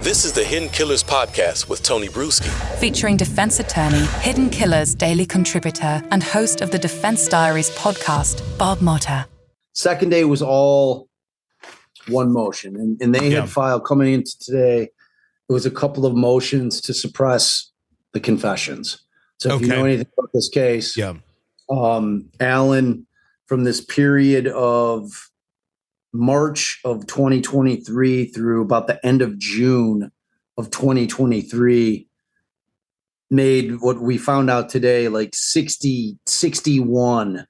This is the Hidden Killers podcast with Tony Brueski. Featuring defense attorney, Hidden Killers daily contributor, and host of the Defense Diaries podcast, Bob Motta. Second day was all one motion. And they had filed coming into today, it was a couple of motions to suppress the confessions. So if you know anything about this case, Alan, from this period of March of 2023 through about the end of June of 2023, made what we found out today, like 61,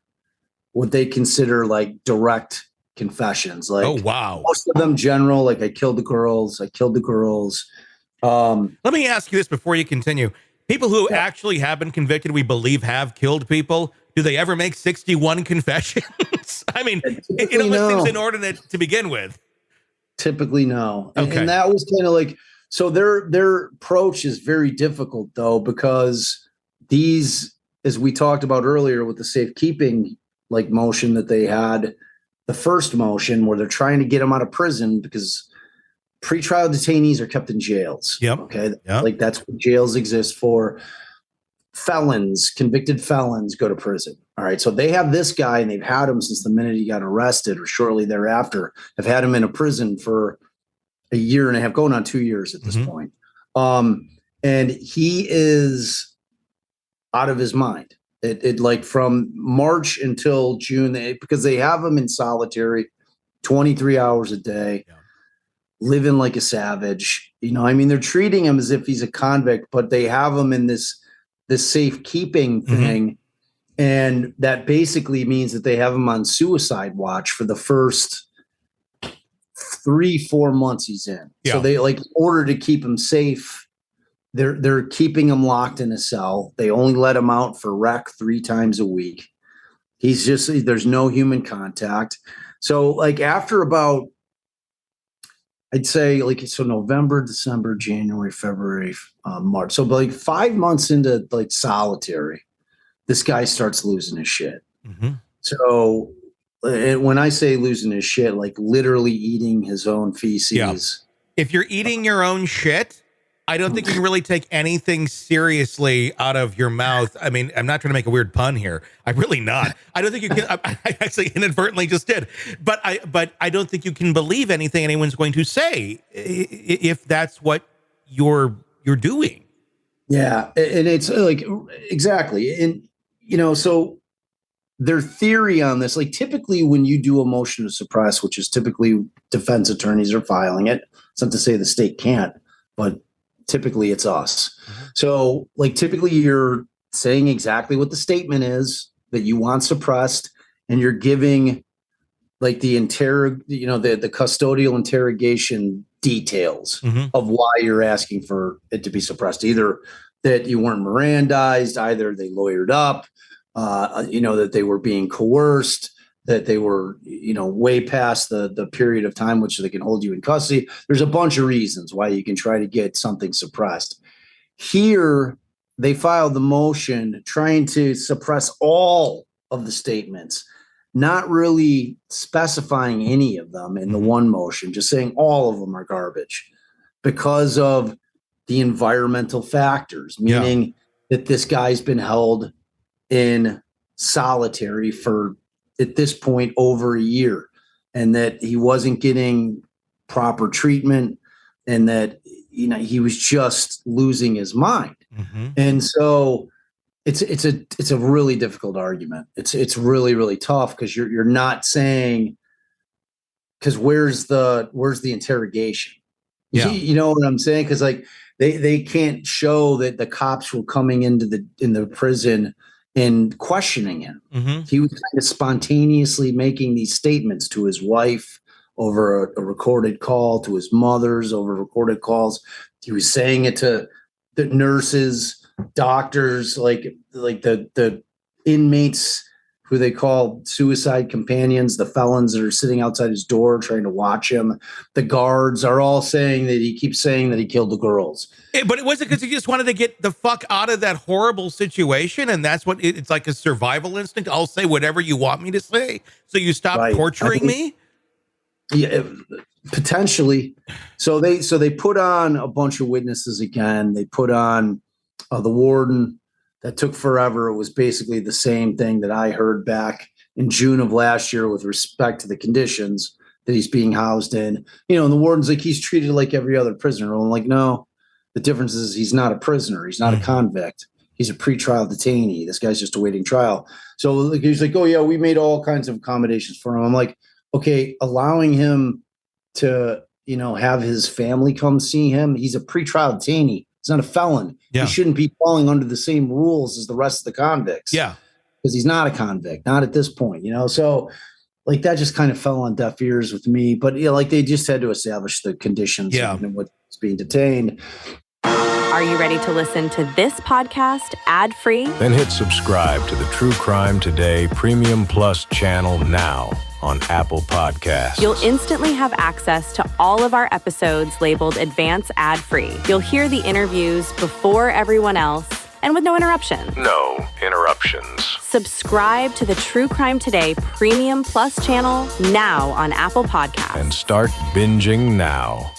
what they consider like direct confessions. Like, oh, wow. Most of them general, like I killed the girls. Let me ask you this before you continue. People who actually have been convicted, we believe have killed people, do they ever make 61 confessions? I mean, it almost seems inordinate to begin with. Typically, no. And that was kind of like, so their approach is very difficult, though, because these, as we talked about earlier with the safekeeping like motion that they had, the first motion where they're trying to get them out of prison because pretrial detainees are kept in jails. Like that's what jails exist for. Felons, convicted felons go to prison. All right. So they have this guy and they've had him since the minute he got arrested or shortly thereafter. Have had him in a prison for a year and a half, going on 2 years at this point. And he is out of his mind. It like from March until June, because they have him in solitary 23 hours a day, living like a savage. You know, I mean, they're treating him as if he's a convict, but they have him in this safekeeping thing. And that basically means that they have him on suicide watch for the first 3-4 months he's in. So they like, in order to keep him safe, they're keeping him locked in a cell. They only let him out for rec 3 times a week. There's no human contact. So like after about, I'd say like, so November, December, January, February, March. So like 5 months into like solitary, this guy starts losing his shit. So when I say losing his shit, like literally eating his own feces. If you're eating your own shit, I don't think you can really take anything seriously out of your mouth. I mean, I'm not trying to make a weird pun here. I'm really not. I don't think you can. I actually inadvertently just did. But I don't think you can believe anything anyone's going to say if that's what you're doing. Yeah, and it's like exactly. And you know, so their theory on this, like typically when you do a motion to suppress, which is typically defense attorneys are filing it. It's not to say the state can't, but typically it's us. So like typically you're saying exactly what the statement is that you want suppressed, and you're giving like the custodial interrogation details of why you're asking for it to be suppressed. Either that you weren't Mirandized, either they lawyered up, that they were being coerced, that they were, way past the period of time which they can hold you in custody. There's a bunch of reasons why you can try to get something suppressed. Here, they filed the motion trying to suppress all of the statements, not really specifying any of them in the one motion, just saying all of them are garbage because of the environmental factors, meaning that this guy's been held in solitary for, at this point, over a year, and that he wasn't getting proper treatment, and that he was just losing his mind. And so it's a really difficult argument. It's really, really tough because you're not saying, because where's the interrogation? You know what I'm saying? Because like they can't show that the cops were coming into the prison and questioning him. He was kind of spontaneously making these statements to his wife over a recorded call, to his mothers over recorded calls. He was saying it to the nurses, doctors, like the inmates who they call suicide companions, the felons that are sitting outside his door trying to watch him. The guards are all saying that he keeps saying that he killed the girls. But it wasn't because he just wanted to get the fuck out of that horrible situation, and that's what it's like, a survival instinct. I'll say whatever you want me to say, so you stop torturing me. Yeah, Potentially. So they put on a bunch of witnesses again. They put on the warden. That took forever. It was basically the same thing that I heard back in June of last year with respect to the conditions that he's being housed in. And the warden's like, he's treated like every other prisoner. I'm like, no, the difference is he's not a prisoner. He's not a convict. He's a pretrial detainee. This guy's just awaiting trial. So he's like, oh yeah, we made all kinds of accommodations for him. I'm like, okay, allowing him to, have his family come see him. He's a pretrial detainee. He's not a felon. Yeah. He shouldn't be falling under the same rules as the rest of the convicts. Yeah. Because he's not a convict, not at this point, So that just kind of fell on deaf ears with me. But they just had to establish the conditions and what's being detained. Are you ready to listen to this podcast ad-free? Then hit subscribe to the True Crime Today Premium Plus channel now on Apple Podcasts. You'll instantly have access to all of our episodes labeled Advance Ad-Free. You'll hear the interviews before everyone else and with no interruptions. No interruptions. Subscribe to the True Crime Today Premium Plus channel now on Apple Podcasts. And start binging now.